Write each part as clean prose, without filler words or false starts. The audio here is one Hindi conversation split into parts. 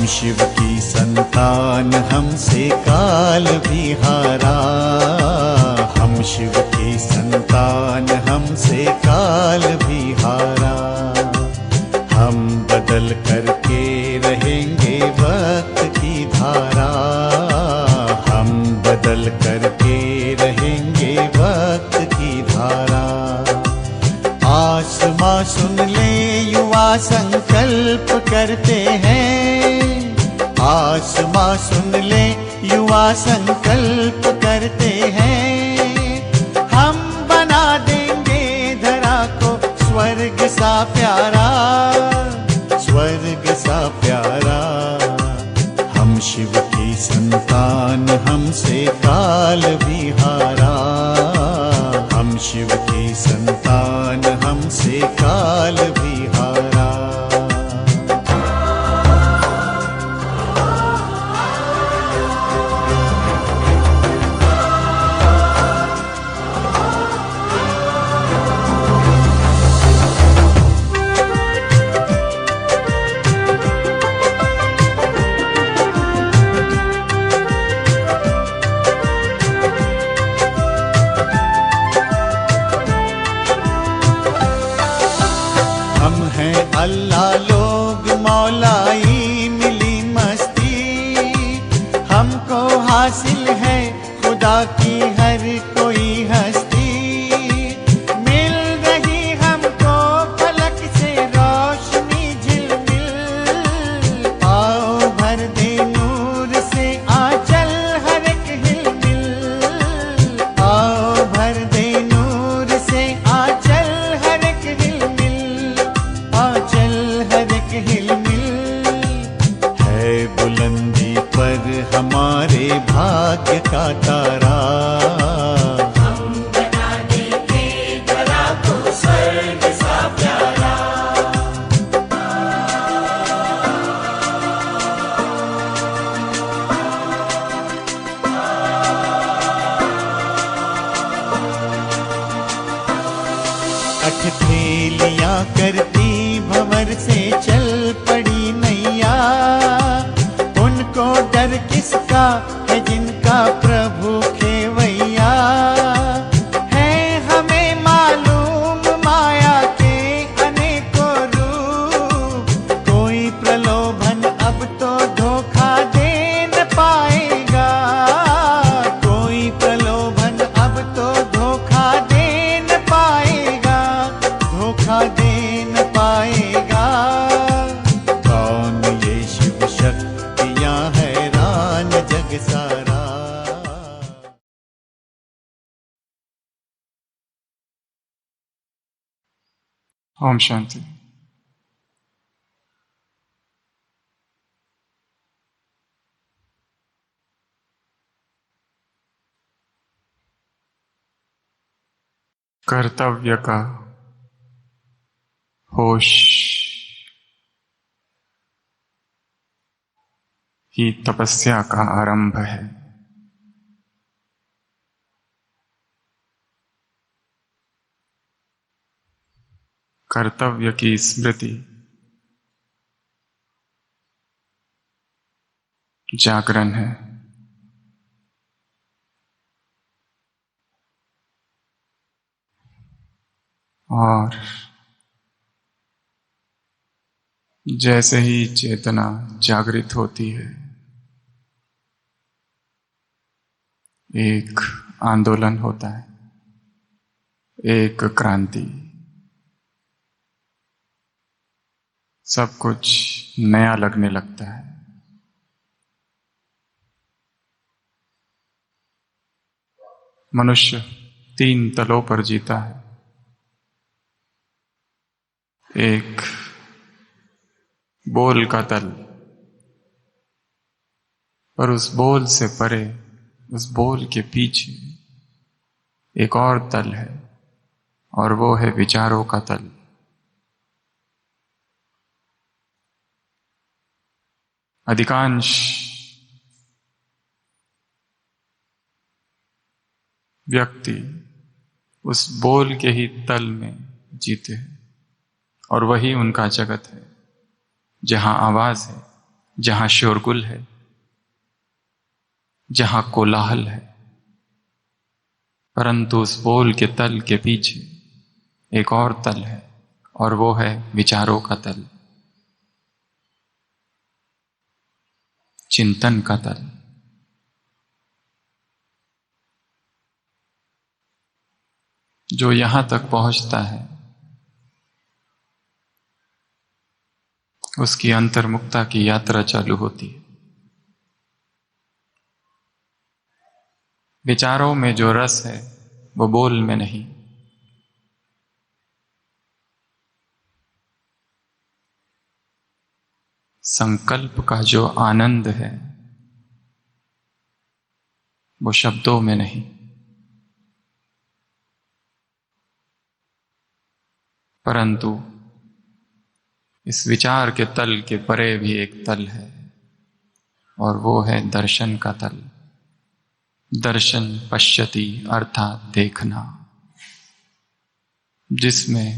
शिव की संतान हमसे काल भी हारा। हम शिव की संतान हमसे काल भी हारा। हम बदल करके रहेंगे वक्त की धारा। हम बदल करके रहेंगे वक्त की धारा। आसमां सुन ले युवा संकल्प करते हैं। आसमां सुन ले युवा संकल्प करते हैं। हम बना देंगे धरा को स्वर्ग सा प्यारा। स्वर्ग सा प्यारा। हम शिव की संतान हमसे काल भी हारा। हम शिव की संतान हमसे काल भी हारा। अल्लाह लोग मौलाई मिली मस्ती। हमको हासिल है खुदा की हर कोई हस्ती। मिल रही हमको फलक से रोशनी झिलमिल। आओ भर दे नूर से आंचल हर एक हिलमिल। आओ भर दे नूर से आंचल हर एक हिलमिल। आंचल हर एक हिलमिल। है बुलंदी पर हमारे भाग्य का तारा। हम बना देंगे धरा को स्वर्ग सा प्यारा। अठथेलियां करती भंवर से चल पड़ी नैया। उनको डर किसका है जिनका प्रभु खेवैया। है हमें मालूम माया के अनेकों रूप। कोई प्रलोभन अब तो धोखा दे न पाएगा। कोई प्रलोभन अब तो धोखा दे न पाएगा। धोखा दे न पाएगा। कौन ये शिव शक्तियां हैरान जग सारा। ओम शांति। कर्तव्य का होश ही तपस्या का आरंभ है। कर्तव्य की स्मृति जागरण है। और जैसे ही चेतना जागृत होती है, एक आंदोलन होता है, एक क्रांति। सब कुछ नया लगने लगता है। मनुष्य 3 तलों पर जीता है। एक बोल का तल, और उस बोल से परे, उस बोल के पीछे एक और तल है, और वो है विचारों का तल। अधिकांश व्यक्ति उस बोल के ही तल में जीते हैं, और वही उनका जगत है। जहां आवाज है जहां शोरगुल है, जहां कोलाहल है, परंतु उस बोल के तल के पीछे एक और तल है, और वो है विचारों का तल, चिंतन का तल। जो यहां तक पहुंचता है उसकी अंतर्मुक्ता की यात्रा चालू होती है। विचारों में जो रस है वो बोल में नहीं। संकल्प का जो आनंद है वो शब्दों में नहीं। परंतु इस विचार के तल के परे भी एक तल है, और वो है दर्शन का तल। दर्शन पश्यति अर्थात देखना, जिसमें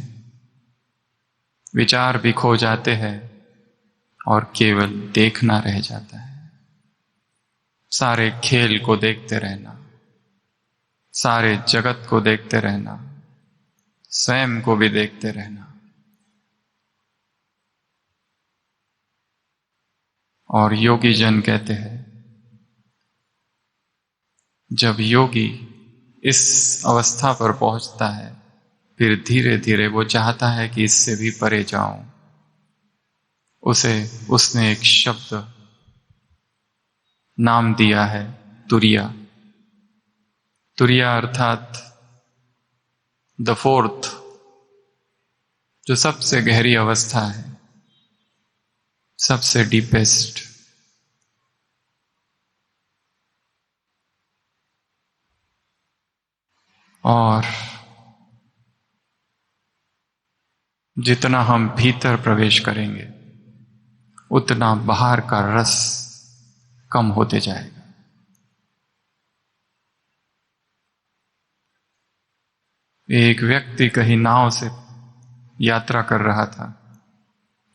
विचार भी खो जाते हैं और केवल देखना रह जाता है। सारे खेल को देखते रहना, सारे जगत को देखते रहना, स्वयं को भी देखते रहना। और योगी जन कहते हैं, जब योगी इस अवस्था पर पहुंचता है फिर धीरे धीरे वो चाहता है कि इससे भी परे जाऊं। उसने एक शब्द नाम दिया है तुरिया। तुरिया अर्थात द फोर्थ, जो सबसे गहरी अवस्था है, सबसे डीपेस्ट। और जितना हम भीतर प्रवेश करेंगे उतना बाहर का रस कम होते जाएगा। एक व्यक्ति कहीं नाव से यात्रा कर रहा था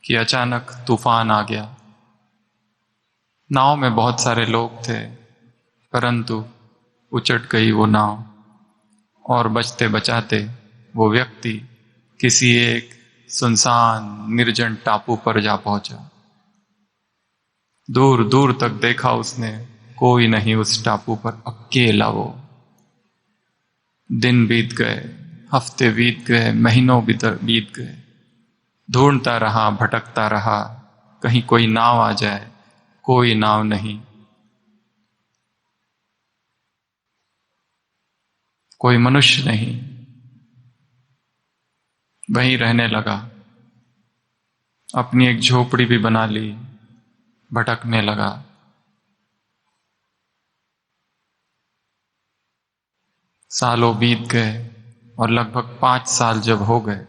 कि अचानक तूफान आ गया। नाव में बहुत सारे लोग थे, परंतु उचट गई वो नाव, और बचते बचाते वो व्यक्ति किसी एक सुनसान निर्जन टापू पर जा पहुंचा। दूर दूर तक देखा उसने, कोई नहीं उस टापू पर, अकेला वो। दिन बीत गए, हफ्ते बीत गए, महीनों बीत गए। ढूंढता रहा, भटकता रहा, कहीं कोई नाव आ जाए। कोई नाव नहीं, कोई मनुष्य नहीं। वहीं रहने लगा, अपनी एक झोपड़ी भी बना ली, भटकने लगा। सालों बीत गए और लगभग 5 साल जब हो गए,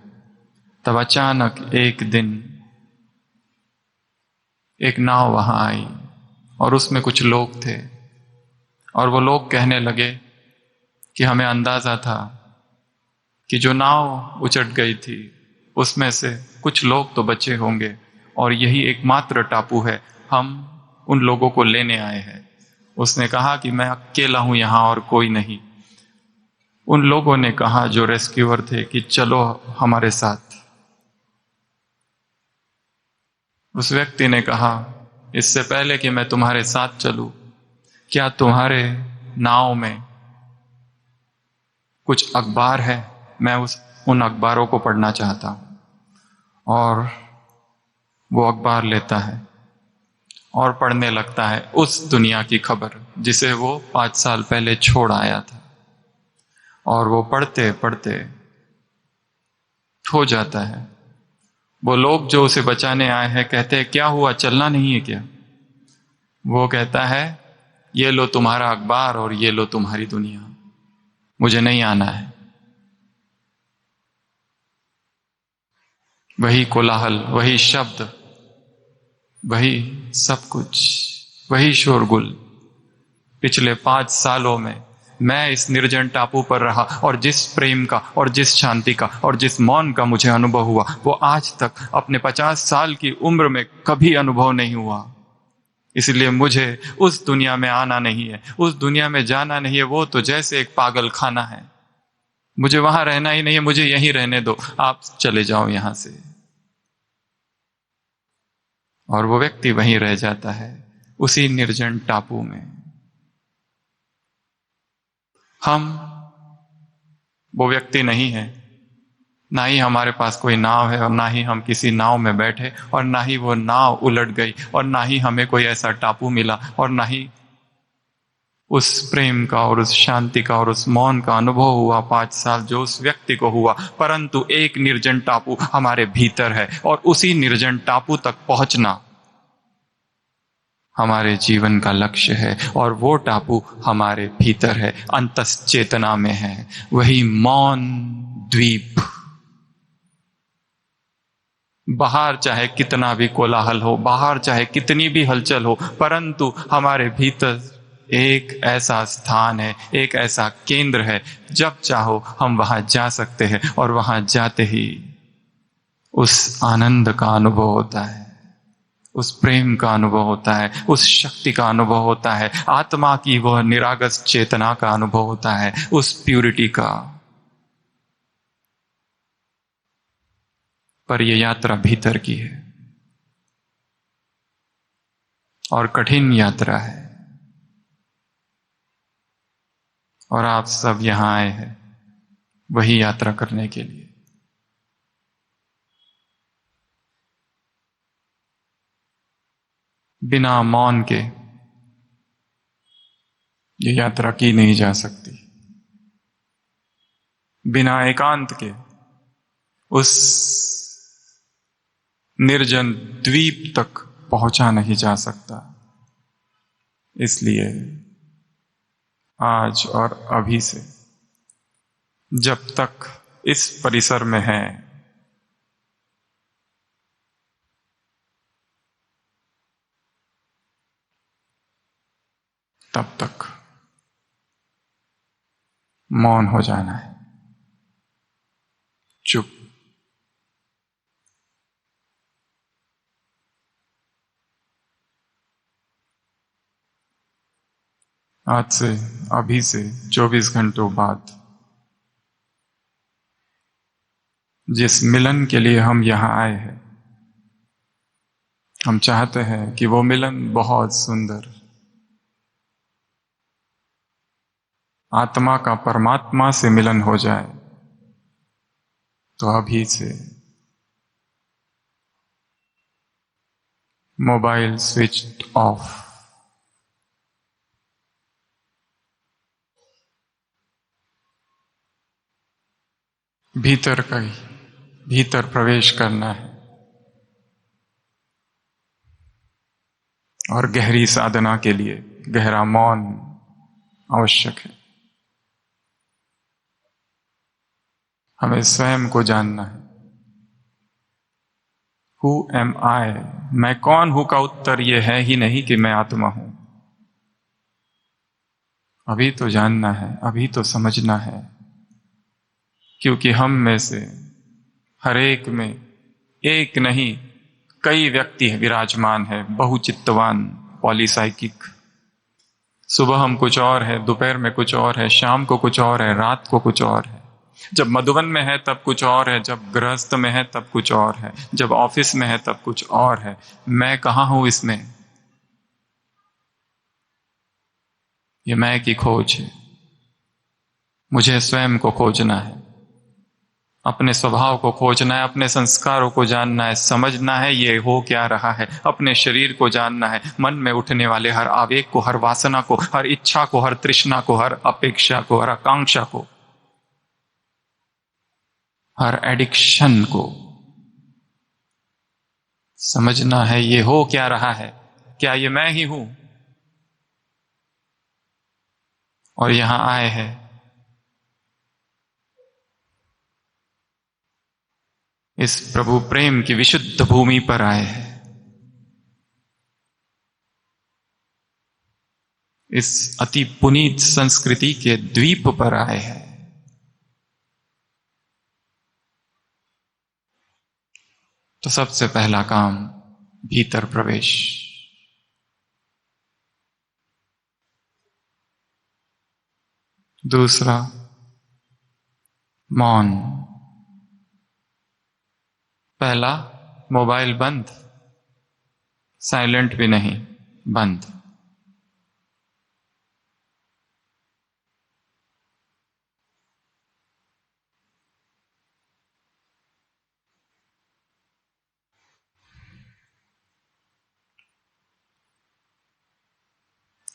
तब अचानक एक दिन एक नाव वहां आई और उसमें कुछ लोग थे, और वो लोग कहने लगे कि हमें अंदाजा था कि जो नाव उचट गई थी उसमें से कुछ लोग तो बचे होंगे, और यही एकमात्र टापू है, हम उन लोगों को लेने आए हैं। उसने कहा कि मैं अकेला हूं यहां और कोई नहीं। उन लोगों ने कहा, जो रेस्क्यूअर थे, कि चलो हमारे साथ। उस व्यक्ति ने कहा, इससे पहले कि मैं तुम्हारे साथ चलूं, क्या तुम्हारे नाव में कुछ अखबार है? मैं उन अखबारों को पढ़ना चाहता हूं। और वो अखबार लेता है और पढ़ने लगता है उस दुनिया की खबर जिसे वो 5 साल पहले छोड़ आया था। और वो पढ़ते पढ़ते खो जाता है। वो लोग जो उसे बचाने आए हैं कहते हैं, क्या हुआ, चलना नहीं है क्या? वो कहता है, ये लो तुम्हारा अखबार और ये लो तुम्हारी दुनिया, मुझे नहीं आना है। वही कोलाहल, वही शब्द, वही सब कुछ, वही शोरगुल। पिछले 5 सालों में मैं इस निर्जन टापू पर रहा, और जिस प्रेम का और जिस शांति का और जिस मौन का मुझे अनुभव हुआ, वो आज तक अपने 50 साल की उम्र में कभी अनुभव नहीं हुआ। इसलिए मुझे उस दुनिया में आना नहीं है, उस दुनिया में जाना नहीं है। वो तो जैसे एक पागल खाना है, मुझे वहां रहना ही नहीं है, मुझे यहीं रहने दो, आप चले जाओ यहां से। और वो व्यक्ति वहीं रह जाता है, उसी निर्जन टापू में। हम वो व्यक्ति नहीं है, ना ही हमारे पास कोई नाव है, और ना ही हम किसी नाव में बैठे, और ना ही वो नाव उलट गई, और ना ही हमें कोई ऐसा टापू मिला, और ना ही उस प्रेम का और उस शांति का और उस मौन का अनुभव हुआ 5 साल जो उस व्यक्ति को हुआ। परंतु एक निर्जन टापू हमारे भीतर है, और उसी निर्जन टापू तक पहुंचना हमारे जीवन का लक्ष्य है। और वो टापू हमारे भीतर है, अंतस चेतना में है, वही मौन द्वीप। बाहर चाहे कितना भी कोलाहल हो, बाहर चाहे कितनी भी हलचल हो, परंतु हमारे भीतर एक ऐसा स्थान है, एक ऐसा केंद्र है, जब चाहो हम वहां जा सकते हैं, और वहां जाते ही उस आनंद का अनुभव होता है, उस प्रेम का अनुभव होता है, उस शक्ति का अनुभव होता है, आत्मा की वह निरागस चेतना का अनुभव होता है, उस प्यूरिटी का। पर यह यात्रा भीतर की है, और कठिन यात्रा है। और आप सब यहां आए हैं वही यात्रा करने के लिए। बिना मौन के ये यात्रा की नहीं जा सकती, बिना एकांत के उस निर्जन द्वीप तक पहुंचा नहीं जा सकता। इसलिए आज और अभी से, जब तक इस परिसर में है, तब तक मौन हो जाना है, चुप। आज से, अभी से 24 घंटों बाद, जिस मिलन के लिए हम यहां आए हैं, हम चाहते हैं कि वो मिलन बहुत सुंदर, आत्मा का परमात्मा से मिलन हो जाए। तो अभी से मोबाइल स्विच ऑफ, भीतर प्रवेश करना है, और गहरी साधना के लिए गहरा मौन आवश्यक है। हमें स्वयं को जानना है। Who am I? मैं कौन हूं का उत्तर यह है ही नहीं कि मैं आत्मा हूं। अभी तो जानना है, अभी तो समझना है, क्योंकि हम में से हर एक में एक नहीं कई व्यक्ति विराजमान है, बहुचित्तवान, पॉलीसाइकिक। सुबह हम कुछ और है, दोपहर में कुछ और है, शाम को कुछ और है, रात को कुछ और है। जब मधुबन में है तब कुछ और है, जब गृहस्थ में है तब कुछ और है, जब ऑफिस में है तब कुछ और है। मैं कहां हूं इसमें? ये मैं की खोज है। मुझे स्वयं को खोजना है, अपने स्वभाव को खोजना है, अपने संस्कारों को जानना है, समझना है ये हो क्या रहा है, अपने शरीर को जानना है, मन में उठने वाले हर आवेग को, हर वासना को, हर इच्छा को, हर तृष्णा को, हर अपेक्षा को, हर आकांक्षा को, हर एडिक्शन को समझना है। ये हो क्या रहा है? क्या ये मैं ही हूं? और यहां आए हैं इस प्रभु प्रेम की विशुद्ध भूमि पर आए हैं, इस अति पुनीत संस्कृति के द्वीप पर आए हैं। तो सबसे पहला काम भीतर प्रवेश, दूसरा मौन। पहला मोबाइल बंद, साइलेंट भी नहीं, बंद।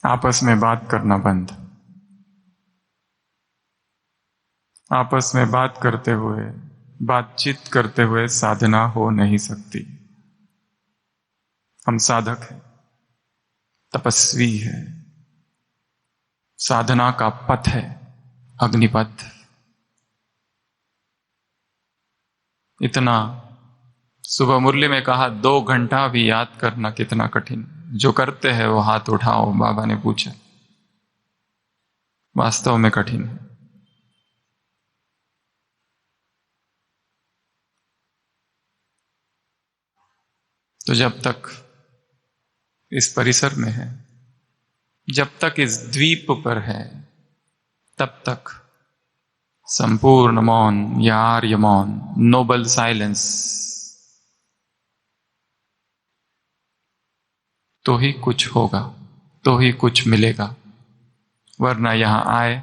आपस में बात करना बंद। आपस में बात करते हुए, बातचीत करते हुए साधना हो नहीं सकती। हम साधक हैं, तपस्वी है, साधना का पथ है अग्निपथ। इतना सुबह मुरली में कहा 2 घंटा भी याद करना कितना कठिन। जो करते हैं वो हाथ उठाओ, बाबा ने पूछा। वास्तव में कठिन है। तो जब तक इस परिसर में है, जब तक इस द्वीप पर है, तब तक संपूर्ण मौन या आर्य मौन, नोबल साइलेंस, तो ही कुछ होगा, तो ही कुछ मिलेगा। वरना यहां आए,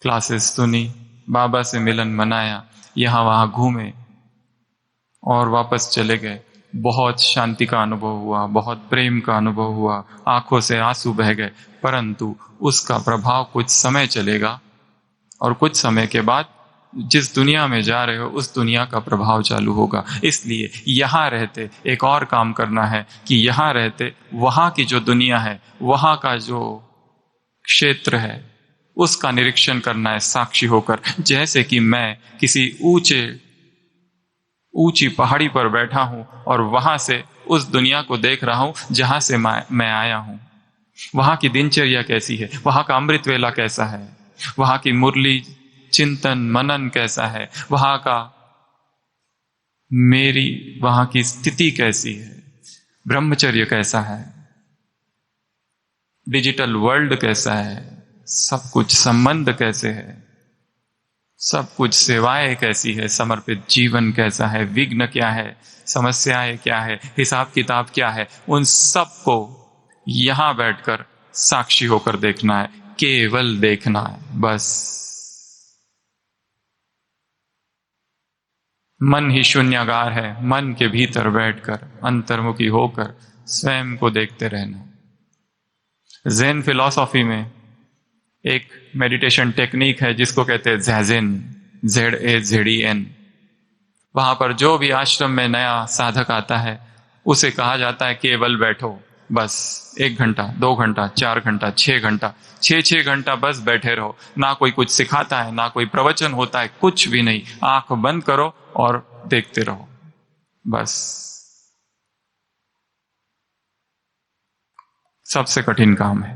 क्लासेस सुनी, बाबा से मिलन मनाया, यहां वहां घूमे और वापस चले गए। बहुत शांति का अनुभव हुआ, बहुत प्रेम का अनुभव हुआ, आंखों से आंसू बह गए, परंतु उसका प्रभाव कुछ समय चलेगा और कुछ समय के बाद जिस दुनिया में जा रहे हो उस दुनिया का प्रभाव चालू होगा। इसलिए यहां रहते एक और काम करना है कि यहां रहते वहां की जो दुनिया है, वहां का जो क्षेत्र है, उसका निरीक्षण करना है साक्षी होकर। जैसे कि मैं किसी ऊंची पहाड़ी पर बैठा हूं और वहां से उस दुनिया को देख रहा हूं जहां से मैं आया हूं। वहां की दिनचर्या कैसी है, वहां का अमृत वेला कैसा है, वहां की मुरली चिंतन मनन कैसा है, वहां का मेरी वहां की स्थिति कैसी है, ब्रह्मचर्य कैसा है, डिजिटल वर्ल्ड कैसा है, सब कुछ संबंध कैसे है, सब कुछ सेवाएं कैसी है, समर्पित जीवन कैसा है, विघ्न क्या है, समस्याएं क्या है, हिसाब किताब क्या है, उन सब को यहां बैठकर साक्षी होकर देखना है, केवल देखना है बस। मन ही शून्यागार है, मन के भीतर बैठकर अंतर्मुखी होकर स्वयं को देखते रहना। ज़ेन फिलॉसफी में एक मेडिटेशन टेक्निक है जिसको कहते हैं ज़ैज़ेन, ZAZEN। वहां पर जो भी आश्रम में नया साधक आता है उसे कहा जाता है केवल बैठो, बस 1 घंटा 2 घंटा 4 घंटा 6 घंटा 6 घंटा बस बैठे रहो। ना कोई कुछ सिखाता है, ना कोई प्रवचन होता है, कुछ भी नहीं। आंख बंद करो और देखते रहो बस। सबसे कठिन काम है,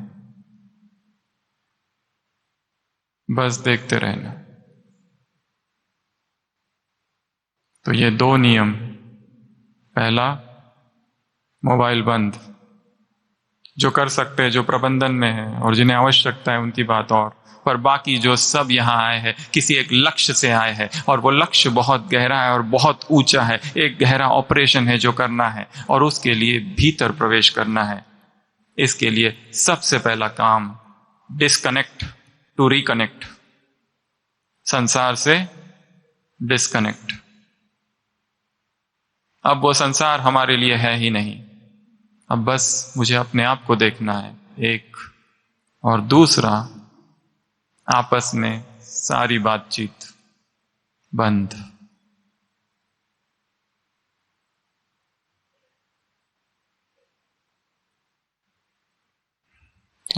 बस देखते रहना। तो ये 2 नियम, पहला मोबाइल बंद, जो कर सकते हैं, जो प्रबंधन में है और जिन्हें आवश्यकता है उनकी बात और, पर बाकी जो सब यहाँ आए हैं किसी एक लक्ष्य से आए हैं और वो लक्ष्य बहुत गहरा है और बहुत ऊंचा है। एक गहरा ऑपरेशन है जो करना है और उसके लिए भीतर प्रवेश करना है। इसके लिए सबसे पहला काम डिस्कनेक्ट टू रिकनेक्ट, संसार से डिस्कनेक्ट। अब वो संसार हमारे लिए है ही नहीं, अब बस मुझे अपने आप को देखना है, एक। और दूसरा, आपस में सारी बातचीत बंद।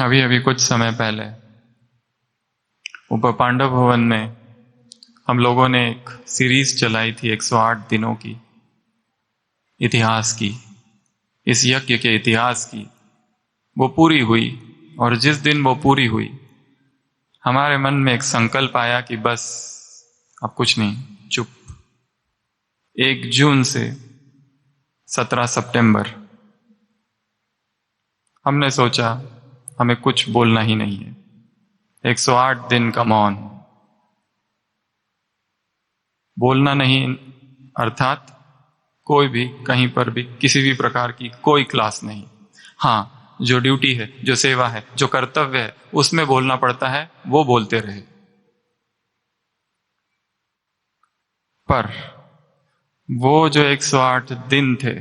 अभी अभी कुछ समय पहले ऊपर पांडव भवन में हम लोगों ने एक सीरीज चलाई थी 108 दिनों की, इतिहास की, इस यज्ञ के इतिहास की। वो पूरी हुई और जिस दिन वो पूरी हुई हमारे मन में एक संकल्प आया कि बस अब कुछ नहीं, चुप। 1 जून से 17 सितंबर हमने सोचा हमें कुछ बोलना ही नहीं है, 108 दिन का मौन, बोलना नहीं, अर्थात कोई भी कहीं पर भी किसी भी प्रकार की कोई क्लास नहीं। हाँ, जो ड्यूटी है, जो सेवा है, जो कर्तव्य है, उसमें बोलना पड़ता है, वो बोलते रहे। पर वो जो 108 दिन थे,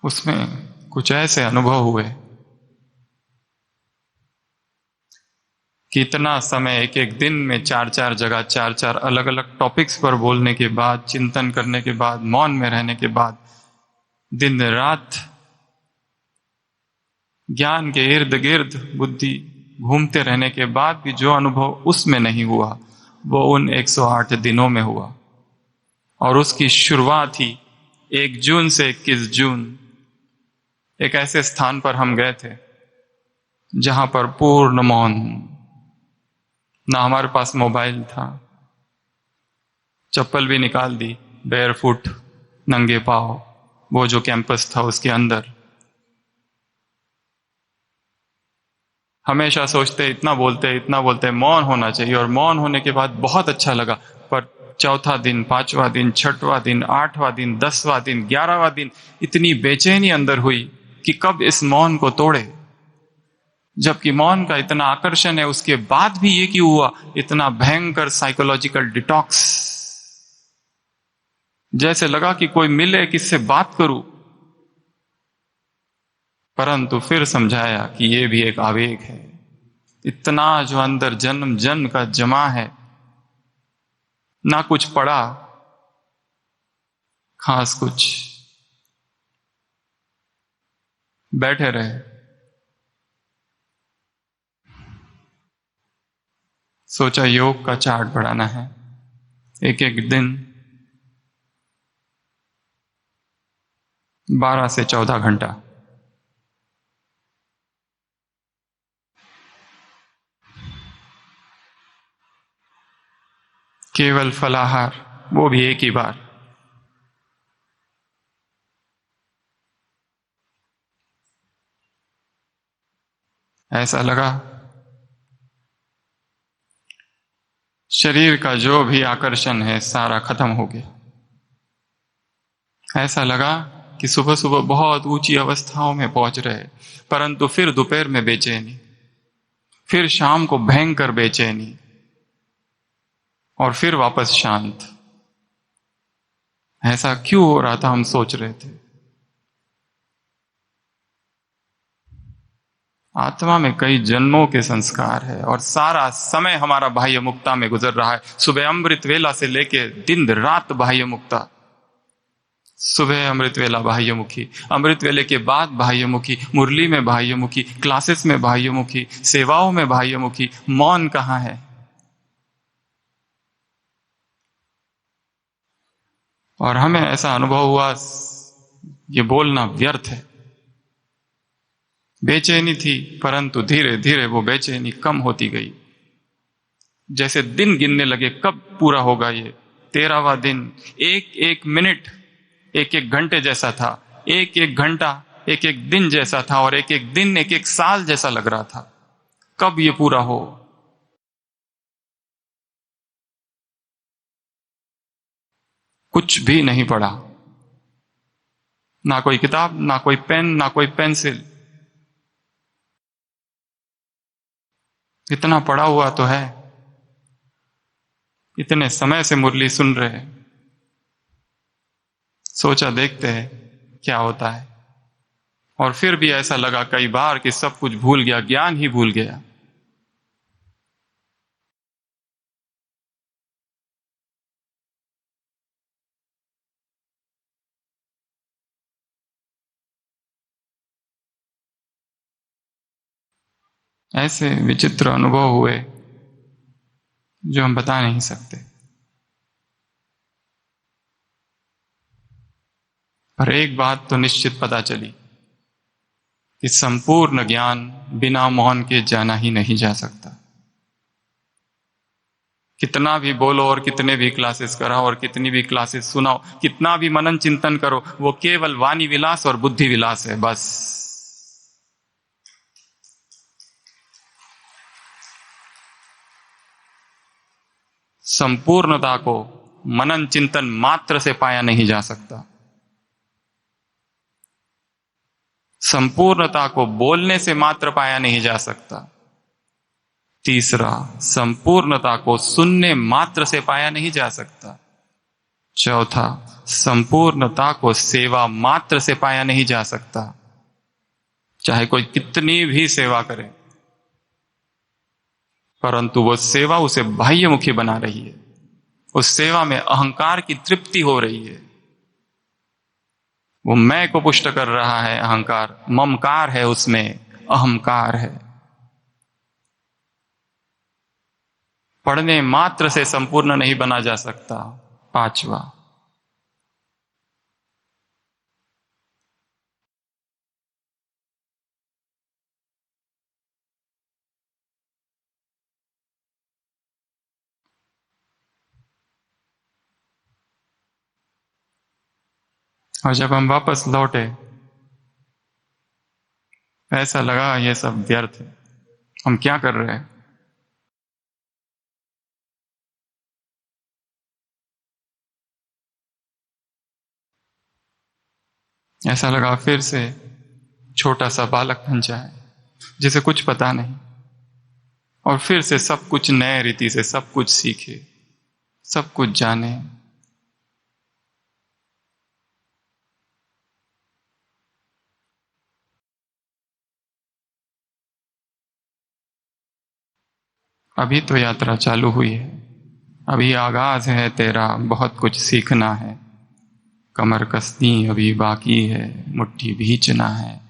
उसमें कुछ ऐसे अनुभव हुए कि इतना समय, एक एक दिन में 4-4 जगह 4-4 अलग अलग टॉपिक्स पर बोलने के बाद, चिंतन करने के बाद, मौन में रहने के बाद, दिन रात ज्ञान के इर्द गिर्द बुद्धि घूमते रहने के बाद भी जो अनुभव उसमें नहीं हुआ, वो उन 108 दिनों में हुआ। और उसकी शुरुआत ही 1 जून से 21 जून एक ऐसे स्थान पर हम गए थे जहां पर पूर्ण मौन, ना हमारे पास मोबाइल था, चप्पल भी निकाल दी, बेयरफुट, नंगे पांव, वो जो कैंपस था उसके अंदर। हमेशा सोचते इतना बोलते मौन होना चाहिए, और मौन होने के बाद बहुत अच्छा लगा। पर चौथा दिन, 5वां दिन, 6वां दिन, 8वां दिन, 10वां दिन, 11वां दिन, इतनी बेचैनी अंदर हुई कि कब इस मौन को तोड़े। जबकि मौन का इतना आकर्षण है, उसके बाद भी ये क्यों हुआ, इतना भयंकर साइकोलॉजिकल डिटॉक्स। जैसे लगा कि कोई मिले, किससे बात करूं। परंतु फिर समझाया कि ये भी एक आवेग है, इतना जो अंदर जन्म जन्म का जमा है। ना कुछ पढ़ा खास कुछ, बैठे रहे, सोचा योग का चार्ट बढ़ाना है, एक एक दिन 12 से 14 घंटा। केवल फलाहार, वो भी एक ही बार। ऐसा लगा शरीर का जो भी आकर्षण है सारा खत्म हो गया। ऐसा लगा कि सुबह सुबह बहुत ऊंची अवस्थाओं में पहुंच रहे, परंतु फिर दोपहर में बेचैनी, फिर शाम को भयंकर बेचैनी, और फिर वापस शांत। ऐसा क्यों हो रहा था, हम सोच रहे थे। आत्मा में कई जन्मों के संस्कार है, और सारा समय हमारा बाह्य मुक्ता में गुजर रहा है। सुबह अमृत वेला से लेके दिन रात बाह्य मुक्ता। सुबह अमृत वेला बाह्यमुखी, अमृत वेले के बाद बाह्यमुखी, मुरली में बाह्यमुखी, क्लासेस में बाह्यमुखी, सेवाओं में बाह्यमुखी। मौन कहाँ है? और हमें ऐसा अनुभव हुआ ये बोलना व्यर्थ है। बेचैनी थी, परंतु धीरे धीरे वो बेचैनी कम होती गई। जैसे दिन गिनने लगे कब पूरा होगा ये 13वां दिन। एक एक मिनट एक एक घंटे जैसा था, एक एक घंटा एक एक दिन जैसा था, और एक एक दिन एक एक साल जैसा लग रहा था। कब ये पूरा हो? कुछ भी नहीं पढ़ा, ना कोई किताब, ना कोई पेन, ना कोई पेंसिल। इतना पढ़ा हुआ तो है, इतने समय से मुरली सुन रहे हैं, सोचा देखते हैं क्या होता है। और फिर भी ऐसा लगा कई बार कि सब कुछ भूल गया, ज्ञान ही भूल गया। ऐसे विचित्र अनुभव हुए जो हम बता नहीं सकते। पर एक बात तो निश्चित पता चली कि संपूर्ण ज्ञान बिना मौन के जाना ही नहीं जा सकता। कितना भी बोलो और कितने भी क्लासेस कराओ और कितनी भी क्लासेस सुनाओ, कितना भी मनन चिंतन करो, वो केवल वाणी विलास और बुद्धि विलास है बस। संपूर्णता को मनन चिंतन मात्र से पाया नहीं जा सकता। संपूर्णता को बोलने से मात्र पाया नहीं जा सकता। तीसरा, संपूर्णता को सुनने मात्र से पाया नहीं जा सकता। चौथा, संपूर्णता को सेवा मात्र से पाया नहीं जा सकता। चाहे कोई कितनी भी सेवा करे, परंतु वो सेवा उसे बाह्यमुखी बना रही है, उस सेवा में अहंकार की तृप्ति हो रही है, वो मैं को पुष्ट कर रहा है, अहंकार, ममकार है उसमें, अहंकार है। पढ़ने मात्र से संपूर्ण नहीं बना जा सकता। पांचवा, और जब हम वापस लौटे ऐसा लगा ये सब व्यर्थ है, हम क्या कर रहे हैं। ऐसा लगा फिर से छोटा सा बालक बन जाए जिसे कुछ पता नहीं, और फिर से सब कुछ नए रीति से सब कुछ सीखे, सब कुछ जाने। अभी तो यात्रा चालू हुई है, अभी आगाज है तेरा, बहुत कुछ सीखना है। कमर कसनी अभी बाकी है, मुट्ठी भींचना है।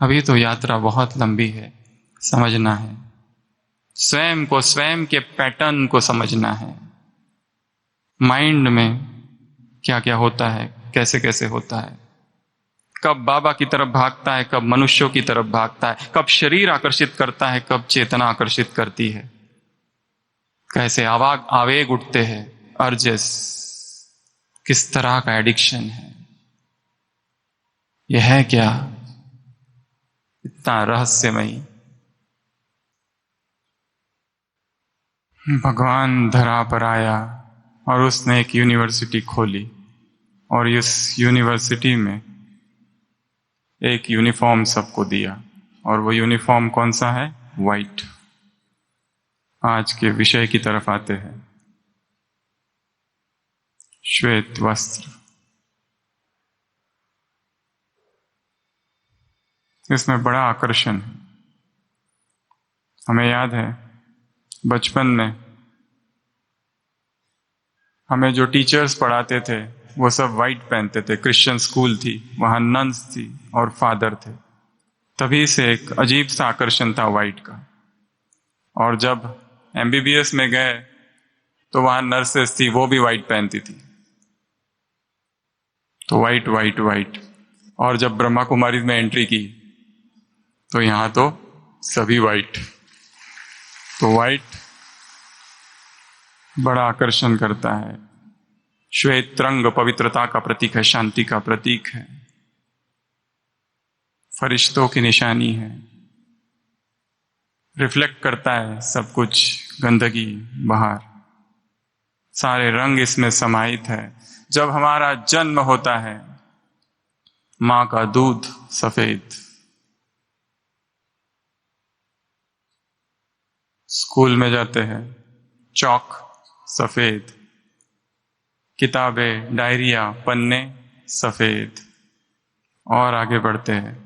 अभी तो यात्रा बहुत लंबी है, समझना है। स्वयं को, स्वयं के पैटर्न को समझना है। माइंड में क्या क्या होता है, कैसे कैसे होता है, कब बाबा की तरफ भागता है, कब मनुष्यों की तरफ भागता है, कब शरीर आकर्षित करता है, कब चेतना आकर्षित करती है, कैसे आवेग उठते हैं, अर्जेस, किस तरह का एडिक्शन है, यह है क्या, इतना रहस्यमयी। भगवान धरा पर आया और उसने एक यूनिवर्सिटी खोली, और इस यूनिवर्सिटी में एक यूनिफॉर्म सबको दिया, और वो यूनिफॉर्म कौन सा है, वाइट। आज के विषय की तरफ आते हैं, श्वेत वस्त्र। इसमें बड़ा आकर्षण है। हमें याद है बचपन में हमें जो टीचर्स पढ़ाते थे वो सब वाइट पहनते थे। क्रिश्चियन स्कूल थी, वहां नन्स थी और फादर थे, तभी से एक अजीब सा आकर्षण था वाइट का। और जब एमबीबीएस में गए तो वहां नर्सेस थी, वो भी वाइट पहनती थी, तो वाइट वाइट वाइट। और जब ब्रह्मा कुमारी में एंट्री की तो यहां तो सभी वाइट। तो वाइट बड़ा आकर्षण करता है। श्वेत रंग पवित्रता का प्रतीक है, शांति का प्रतीक है, फरिश्तों की निशानी है, रिफ्लेक्ट करता है सब कुछ, गंदगी बाहर, सारे रंग इसमें समाहित है। जब हमारा जन्म होता है, मां का दूध सफेद, स्कूल में जाते हैं चौक सफेद, किताबें, डायरिया, पन्ने सफेद, और आगे बढ़ते हैं।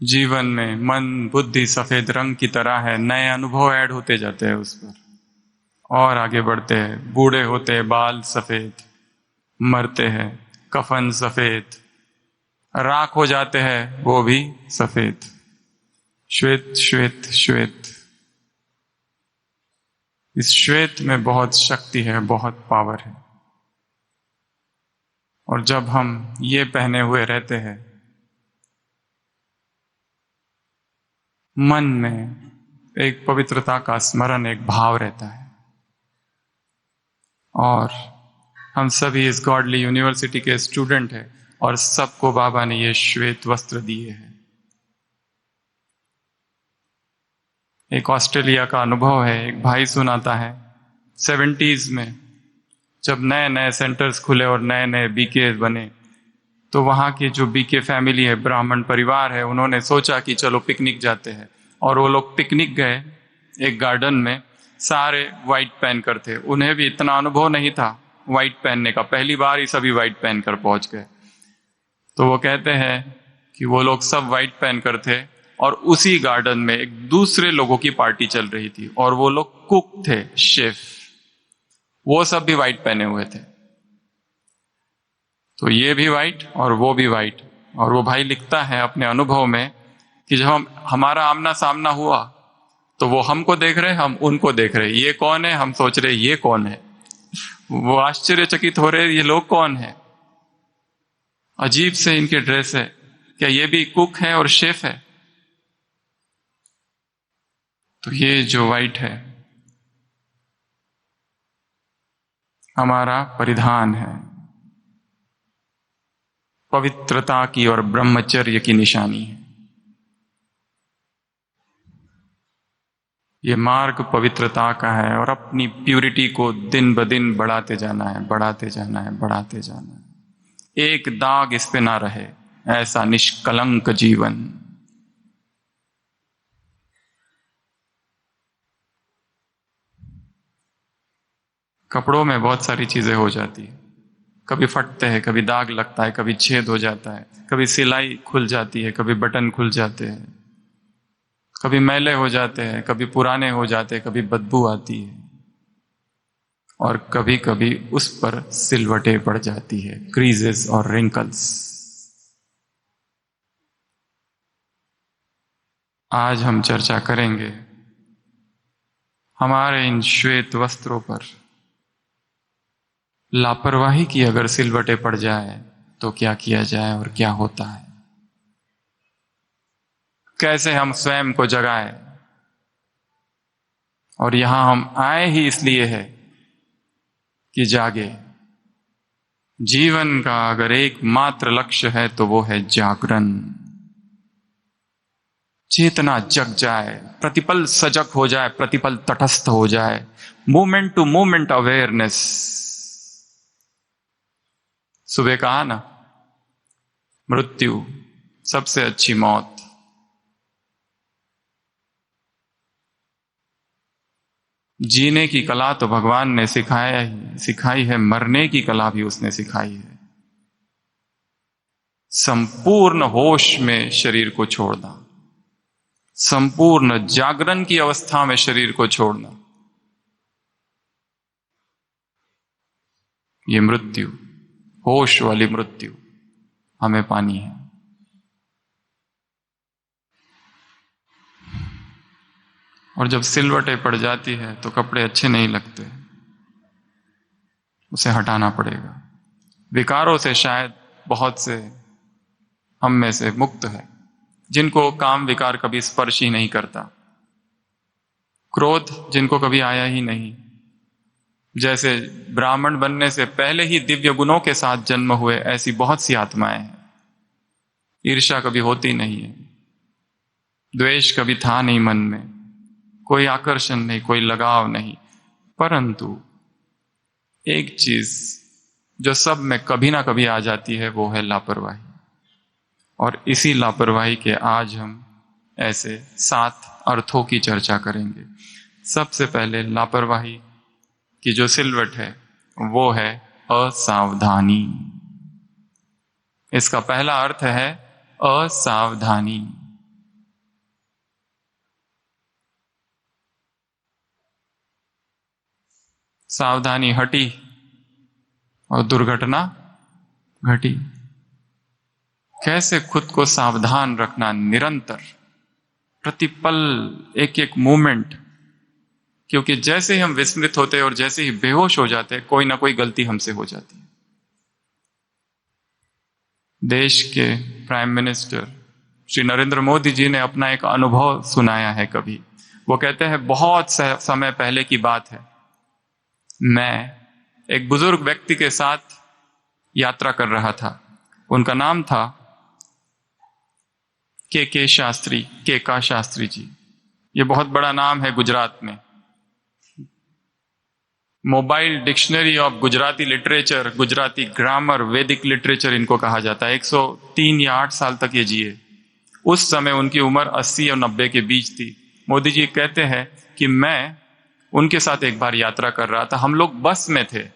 जीवन में मन बुद्धि सफेद रंग की तरह है, नए अनुभव ऐड होते जाते हैं उस पर, और आगे बढ़ते हैं। बूढ़े होते हैं, बाल सफेद, मरते हैं, कफन सफेद, राख हो जाते हैं, वो भी सफेद। श्वेत श्वेत श्वेत। इस श्वेत में बहुत शक्ति है, बहुत पावर है। और जब हम ये पहने हुए रहते हैं, मन में एक पवित्रता का स्मरण, एक भाव रहता है। और हम सभी इस गॉडली यूनिवर्सिटी के स्टूडेंट हैं और सबको बाबा ने ये श्वेत वस्त्र दिए हैं। एक ऑस्ट्रेलिया का अनुभव है, एक भाई सुनाता है 70s में जब नए नए सेंटर्स खुले और नए नए बीके बने, तो वहाँ की जो बीके फैमिली है, ब्राह्मण परिवार है, उन्होंने सोचा कि चलो पिकनिक जाते हैं। और वो लोग पिकनिक गए एक गार्डन में, सारे वाइट पहन कर थे। उन्हें भी इतना अनुभव नहीं था वाइट पहनने का, पहली बार ही सभी वाइट पहन कर पहुंच गए। तो वो कहते हैं कि वो लोग सब वाइट पहन कर थे और उसी गार्डन में एक दूसरे लोगों की पार्टी चल रही थी और वो लोग कुक थे, शेफ, वो सब भी वाइट पहने हुए थे। तो ये भी वाइट और वो भी वाइट। और वो भाई लिखता है अपने अनुभव में कि जब हमारा आमना सामना हुआ तो वो हमको देख रहे, हम उनको देख रहे, ये कौन है, हम सोच रहे ये कौन है। वो आश्चर्यचकित हो रहे, ये लोग कौन है, अजीब से इनके ड्रेस है, क्या ये भी कुक है और शेफ है। तो ये जो वाइट है हमारा परिधान है, पवित्रता की और ब्रह्मचर्य की निशानी है। ये मार्ग पवित्रता का है और अपनी प्यूरिटी को दिन ब दिन बढ़ाते जाना है, बढ़ाते जाना है, बढ़ाते जाना है। एक दाग इस पे ना रहे, ऐसा निष्कलंक जीवन। कपड़ों में बहुत सारी चीजें हो जाती है, कभी फटते हैं, कभी दाग लगता है, कभी छेद हो जाता है, कभी सिलाई खुल जाती है, कभी बटन खुल जाते हैं, कभी मैले हो जाते हैं, कभी पुराने हो जाते हैं, कभी बदबू आती है और कभी कभी उस पर सिलवटें पड़ जाती है, क्रीजेस और रिंकल्स। आज हम चर्चा करेंगे हमारे इन श्वेत वस्त्रों पर लापरवाही की अगर सिलवटें पड़ जाए तो क्या किया जाए और क्या होता है, कैसे हम स्वयं को जगाएं। और यहां हम आए ही इसलिए है कि जागे। जीवन का अगर एकमात्र लक्ष्य है तो वो है जागरण। चेतना जग जाए, प्रतिपल सजग हो जाए, प्रतिपल तटस्थ हो जाए, मोमेंट टू मोमेंट अवेयरनेस। सुबह कहा ना, मृत्यु सबसे अच्छी मौत। जीने की कला तो भगवान ने सिखाई है, मरने की कला भी उसने सिखाई है। संपूर्ण होश में शरीर को छोड़ना, संपूर्ण जागरण की अवस्था में शरीर को छोड़ना, ये मृत्यु, होश वाली मृत्यु हमें पानी है। और जब सिलवटें पड़ जाती है तो कपड़े अच्छे नहीं लगते, उसे हटाना पड़ेगा। विकारों से शायद बहुत से हम में से मुक्त है जिनको काम विकार कभी स्पर्श ही नहीं करता, क्रोध जिनको कभी आया ही नहीं, जैसे ब्राह्मण बनने से पहले ही दिव्य गुणों के साथ जन्म हुए, ऐसी बहुत सी आत्माएं हैं। ईर्ष्या कभी होती नहीं है, द्वेष कभी था नहीं मन में, कोई आकर्षण नहीं, कोई लगाव नहीं। परंतु एक चीज जो सब में कभी ना कभी आ जाती है वो है लापरवाही। और इसी लापरवाही के आज हम ऐसे 7 अर्थों की चर्चा करेंगे। सबसे पहले लापरवाही की जो सिलवट है वो है असावधानी। इसका पहला अर्थ है असावधानी। सावधानी हटी और दुर्घटना घटी। कैसे खुद को सावधान रखना, निरंतर, प्रतिपल, एक एक मोमेंट। क्योंकि जैसे ही हम विस्मृत होते हैं और जैसे ही बेहोश हो जाते हैं, कोई ना कोई गलती हमसे हो जाती है। देश के प्राइम मिनिस्टर श्री नरेंद्र मोदी जी ने अपना एक अनुभव सुनाया है कभी। वो कहते हैं बहुत समय पहले की बात है, मैं एक बुजुर्ग व्यक्ति के साथ यात्रा कर रहा था। उनका नाम था के शास्त्री, के शास्त्री जी। ये बहुत बड़ा नाम है गुजरात में। Mobile dictionary of Gujarati literature, Gujarati grammar, वैदिक लिटरेचर इनको कहा जाता है। 103 या 8 साल तक ये जिए। उस समय उनकी उम्र 80 और 90 के बीच थी। मोदी जी कहते हैं कि मैं उनके साथ एक बार यात्रा कर रहा था। हम लोग बस में थे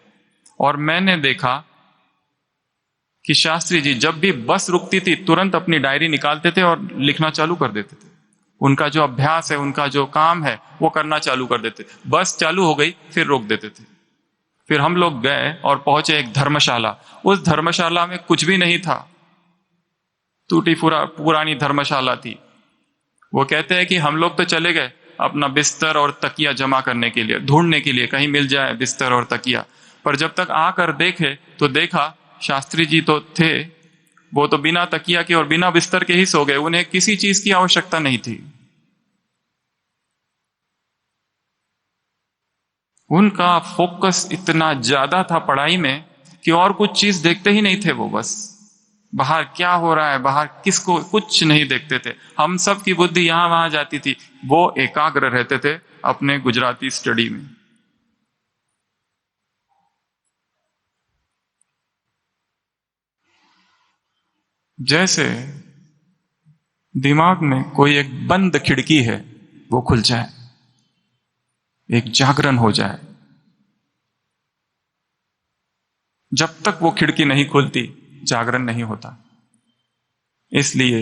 और मैंने देखा कि शास्त्री जी जब भी बस रुकती थी तुरंत अपनी डायरी निकालते थे और लिखना चालू कर देते थे। उनका जो अभ्यास है, उनका जो काम है, वो करना चालू कर देते। बस चालू हो गई फिर रोक देते थे। फिर हम लोग गए और पहुंचे एक धर्मशाला। उस धर्मशाला में कुछ भी नहीं था, टूटी पुरानी धर्मशाला थी। वो कहते हैं कि हम लोग तो चले गए अपना बिस्तर और तकिया जमा करने के लिए, ढूंढने के लिए कहीं मिल जाए बिस्तर और तकिया। पर जब तक आकर देखे तो देखा शास्त्री जी तो थे, वो तो बिना तकिया के और बिना बिस्तर के ही सो गए। उन्हें किसी चीज की आवश्यकता नहीं थी। उनका फोकस इतना ज्यादा था पढ़ाई में कि और कुछ चीज देखते ही नहीं थे। वो बस बाहर क्या हो रहा है, बाहर किसको, कुछ नहीं देखते थे। हम सब की बुद्धि यहां वहां जाती थी, वो एकाग्र रहते थे अपने गुजराती स्टडी में। जैसे दिमाग में कोई एक बंद खिड़की है, वो खुल जाए, एक जागरण हो जाए। जब तक वो खिड़की नहीं खुलती जागरण नहीं होता। इसलिए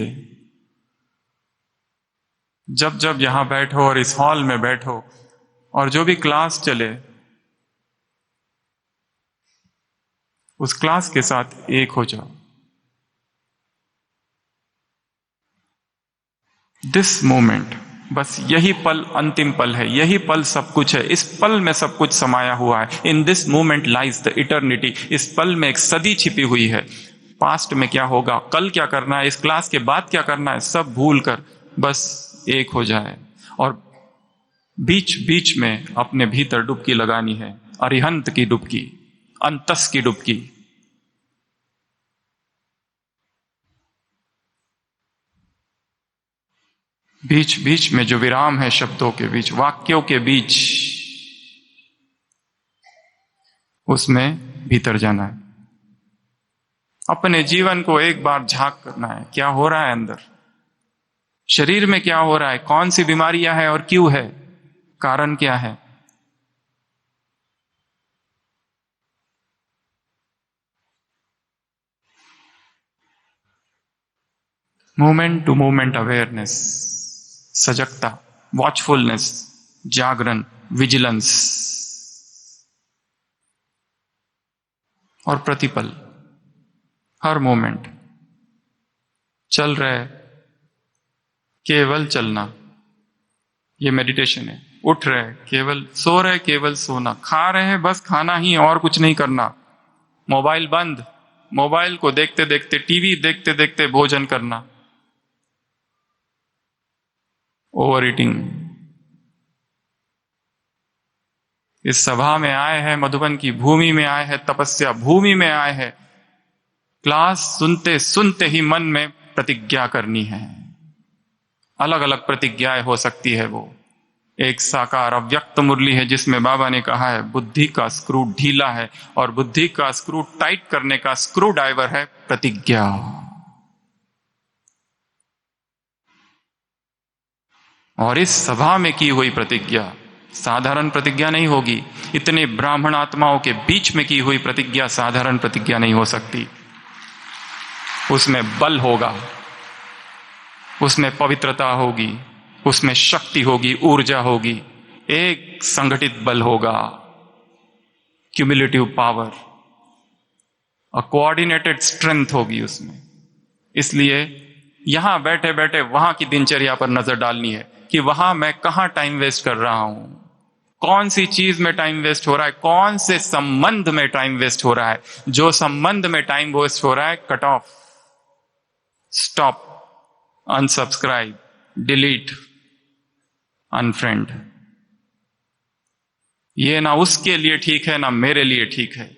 जब जब यहां बैठो और इस हॉल में बैठो और जो भी क्लास चले उस क्लास के साथ एक हो जाओ। दिस मोमेंट, बस यही पल अंतिम पल है, यही पल सब कुछ है। इस पल में सब कुछ समाया हुआ है। In this moment lies the eternity. इस पल में एक सदी छिपी हुई है। पास्ट में क्या होगा, कल क्या करना है, इस क्लास के बाद क्या करना है, सब भूल कर बस एक हो जाए। और बीच बीच में अपने भीतर डुबकी लगानी है, अरिहंत की डुबकी, अंतस की डुबकी। बीच बीच में जो विराम है, शब्दों के बीच, वाक्यों के बीच, उसमें भीतर जाना है। अपने जीवन को एक बार झांक करना है, क्या हो रहा है अंदर, शरीर में क्या हो रहा है, कौन सी बीमारियां हैं और क्यों है, कारण क्या है। मोमेंट टू मोमेंट अवेयरनेस, सजगता, वॉचफुलनेस, जागरण, विजिलेंस। और प्रतिपल, हर मोमेंट चल रहे, केवल चलना, ये मेडिटेशन है। उठ रहे, केवल सो रहे, केवल सोना। खा रहे हैं, बस खाना ही, और कुछ नहीं करना। मोबाइल बंद, मोबाइल को देखते देखते, टीवी देखते देखते भोजन करना। Over eating. इस सभा में आए हैं, मधुबन की भूमि में आए हैं, तपस्या भूमि में आए हैं। क्लास सुनते सुनते ही मन में प्रतिज्ञा करनी है। अलग अलग प्रतिज्ञाएं हो सकती है। वो एक साकार अव्यक्त मुरली है जिसमें बाबा ने कहा है बुद्धि का स्क्रू ढीला है और बुद्धि का स्क्रू टाइट करने का स्क्रू ड्राइवर है प्रतिज्ञा। और इस सभा में की हुई प्रतिज्ञा साधारण प्रतिज्ञा नहीं होगी। इतने ब्राह्मण आत्माओं के बीच में की हुई प्रतिज्ञा साधारण प्रतिज्ञा नहीं हो सकती। उसमें बल होगा, उसमें पवित्रता होगी, उसमें शक्ति होगी, ऊर्जा होगी, एक संगठित बल होगा, क्यूमुलेटिव पावर, अ कोऑर्डिनेटेड स्ट्रेंथ होगी उसमें। इसलिए यहां बैठे बैठे वहां की दिनचर्या पर नजर डालनी है कि वहां मैं कहां टाइम वेस्ट कर रहा हूं, कौन सी चीज में टाइम वेस्ट हो रहा है, कौन से संबंध में टाइम वेस्ट हो रहा है। जो संबंध में टाइम वेस्ट हो रहा है, cut off, stop, unsubscribe, delete, unfriend. ये ना उसके लिए ठीक है ना मेरे लिए ठीक है।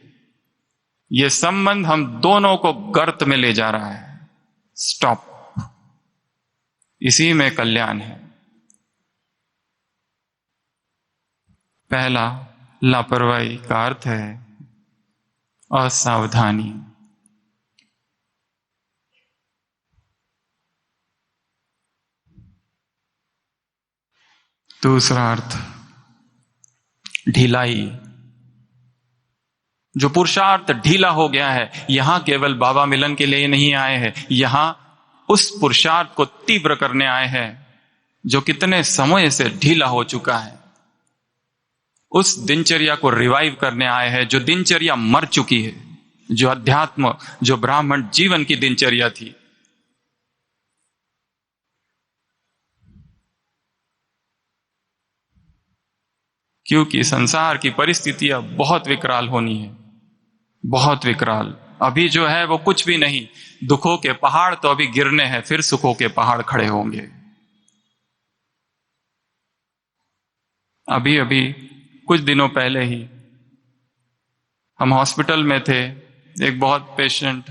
ये संबंध हम दोनों को गर्त में ले जा रहा है। स्टॉप। इसी में कल्याण है। पहला, लापरवाही का अर्थ है असावधानी। दूसरा अर्थ ढिलाई। जो पुरुषार्थ ढीला हो गया है, यहां केवल बाबा मिलन के लिए नहीं आए हैं, यहां उस पुरुषार्थ को तीव्र करने आए हैं जो कितने समय से ढीला हो चुका है। उस दिनचर्या को रिवाइव करने आए हैं जो दिनचर्या मर चुकी है, जो अध्यात्म, जो ब्राह्मण जीवन की दिनचर्या थी। क्योंकि संसार की परिस्थितियां बहुत विकराल होनी है, बहुत विकराल। अभी जो है वो कुछ भी नहीं। दुखों के पहाड़ तो अभी गिरने हैं, फिर सुखों के पहाड़ खड़े होंगे। अभी अभी कुछ दिनों पहले ही हम हॉस्पिटल में थे। एक बहुत पेशेंट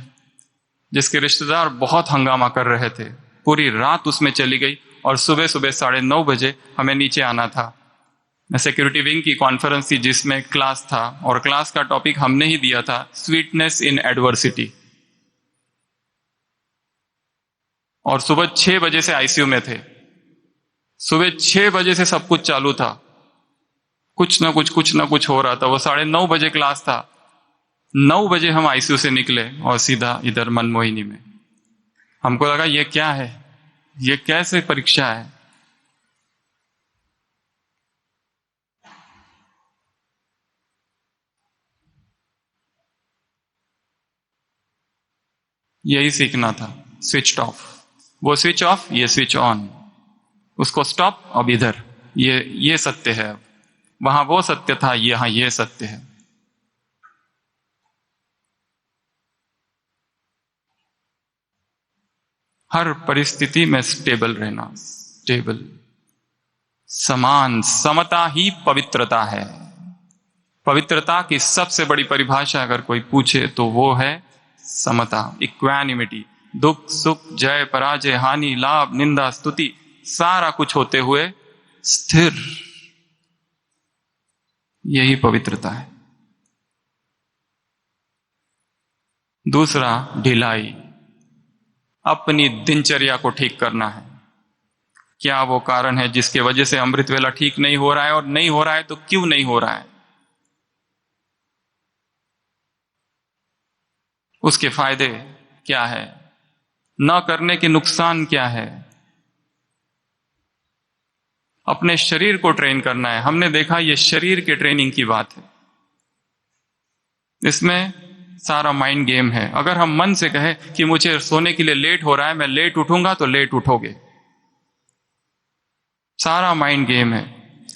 जिसके रिश्तेदार बहुत हंगामा कर रहे थे, पूरी रात उसमें चली गई और सुबह सुबह 9:30 बजे हमें नीचे आना था। सिक्योरिटी विंग की कॉन्फ्रेंस थी जिसमें क्लास था, और क्लास का टॉपिक हमने ही दिया था, स्वीटनेस इन एडवर्सिटी। और सुबह 6 बजे से आईसीयू में थे। सुबह 6 बजे से सब कुछ चालू था, कुछ ना कुछ हो रहा था। वो 9:30 बजे क्लास था। 9 बजे हम आईसीयू से निकले और सीधा इधर मनमोहिनी में। हमको लगा ये क्या है, ये कैसे परीक्षा है। यही सीखना था। स्विच ऑफ, वो स्विच ऑफ, ये स्विच ऑन। उसको स्टॉप, अब इधर ये सत्य है। अब वहां वो सत्य था, यहां ये सत्य है। हर परिस्थिति में स्टेबल रहना, स्टेबल, समान, समता ही पवित्रता है। पवित्रता की सबसे बड़ी परिभाषा अगर कोई पूछे तो वो है समता, इक्वानिमिटी। दुख सुख, जय पराजय, हानि लाभ, निंदा स्तुति, सारा कुछ होते हुए स्थिर। यही पवित्रता है। दूसरा, ढिलाई। अपनी दिनचर्या को ठीक करना है। क्या वो कारण है जिसके वजह से अमृत वेला ठीक नहीं हो रहा है, और नहीं हो रहा है तो क्यों नहीं हो रहा है? उसके फायदे क्या है, न करने के नुकसान क्या है। अपने शरीर को ट्रेन करना है। हमने देखा ये शरीर के ट्रेनिंग की बात है। इसमें सारा माइंड गेम है। अगर हम मन से कहें कि मुझे सोने के लिए लेट हो रहा है, मैं लेट उठूंगा, तो लेट उठोगे। सारा माइंड गेम है।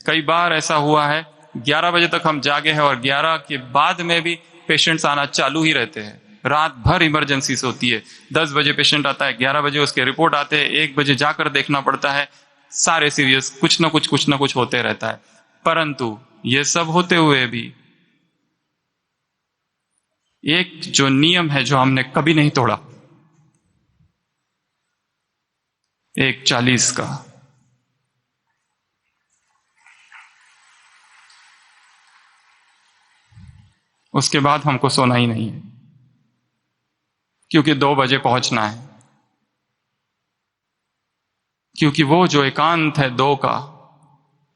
कई बार ऐसा हुआ है 11 बजे तक हम जागे हैं और 11 के बाद में भी पेशेंट्स आना चालू ही रहते हैं। रात भर इमरजेंसीज होती है। 10 बजे पेशेंट आता है, 11 बजे उसके रिपोर्ट आते हैं, 1 बजे जाकर देखना पड़ता है। सारे सीरियस, कुछ ना कुछ होते रहता है। परंतु ये सब होते हुए भी एक जो नियम है जो हमने कभी नहीं तोड़ा, 1:40 का। उसके बाद हमको सोना ही नहीं है, क्योंकि 2 बजे पहुंचना है। क्योंकि वो जो एकांत है 2 का,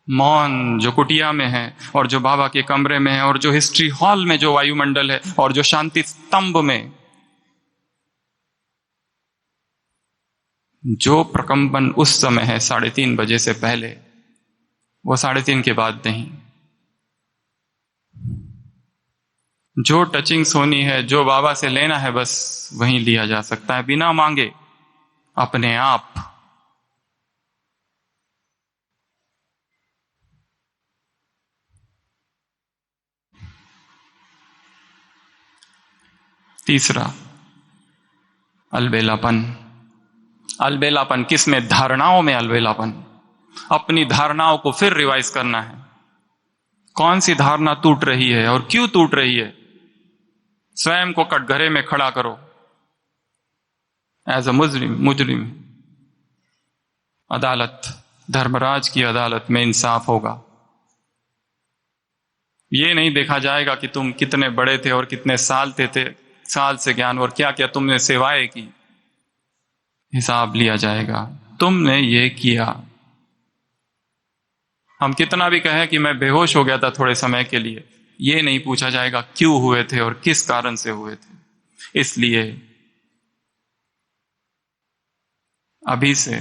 मौन जो कुटिया में है, और जो बाबा के कमरे में है, और जो हिस्ट्री हॉल में जो वायुमंडल है, और जो शांति स्तंभ में जो प्रकंपन उस समय है 3:30 बजे से पहले, वो 3:30 के बाद नहीं। जो टचिंग्स होनी है, जो बाबा से लेना है, बस वहीं लिया जा सकता है, बिना मांगे, अपने आप। तीसरा, अलबेलापन। अलबेलापन किस में? धारणाओं में अलबेलापन। अपनी धारणाओं को फिर रिवाइज करना है। कौन सी धारणा टूट रही है और क्यों टूट रही है? स्वयं को कटघरे में खड़ा करो एज अ मुजरिम। अदालत, धर्मराज की अदालत में इंसाफ होगा। ये नहीं देखा जाएगा कि तुम कितने बड़े थे और कितने साल से ज्ञान और क्या क्या तुमने सेवाएं की। हिसाब लिया जाएगा, तुमने ये किया। हम कितना भी कहें कि मैं बेहोश हो गया था थोड़े समय के लिए, ये नहीं पूछा जाएगा क्यों हुए थे और किस कारण से हुए थे। इसलिए अभी से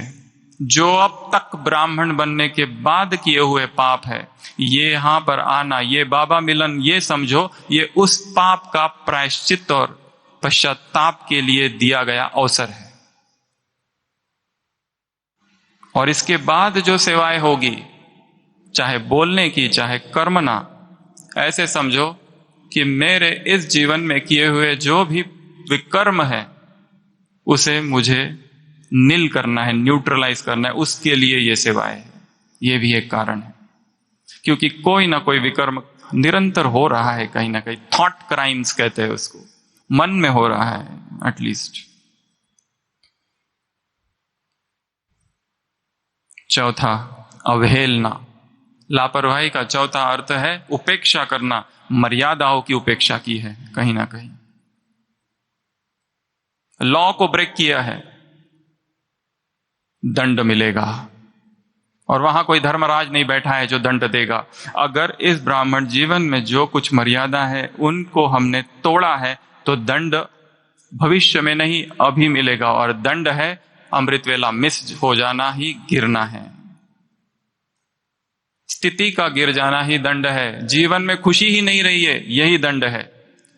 जो अब तक ब्राह्मण बनने के बाद किए हुए पाप है, ये यहां पर आना, ये बाबा मिलन, ये समझो ये उस पाप का प्रायश्चित और पश्चाताप के लिए दिया गया अवसर है। और इसके बाद जो सेवाएं होगी, चाहे बोलने की चाहे कर्मना, ऐसे समझो कि मेरे इस जीवन में किए हुए जो भी विकर्म है उसे मुझे नील करना है, न्यूट्रलाइज करना है। उसके लिए ये सेवाएं है। ये भी एक कारण है, क्योंकि कोई ना कोई विकर्म निरंतर हो रहा है, कहीं ना कहीं थॉट क्राइम्स कहते हैं उसको, मन में हो रहा है एटलीस्ट। चौथा, अवहेलना। लापरवाही का चौथा अर्थ है उपेक्षा करना, मर्यादाओं की उपेक्षा की है कहीं ना कहीं। लॉ को ब्रेक किया है, दंड मिलेगा। और वहां कोई धर्मराज नहीं बैठा है जो दंड देगा। अगर इस ब्राह्मण जीवन में जो कुछ मर्यादा है उनको हमने तोड़ा है तो दंड भविष्य में नहीं अभी मिलेगा। और दंड है अमृत वेला मिस हो जाना ही गिरना है। स्थिति का गिर जाना ही दंड है। जीवन में खुशी ही नहीं रही है, यही दंड है।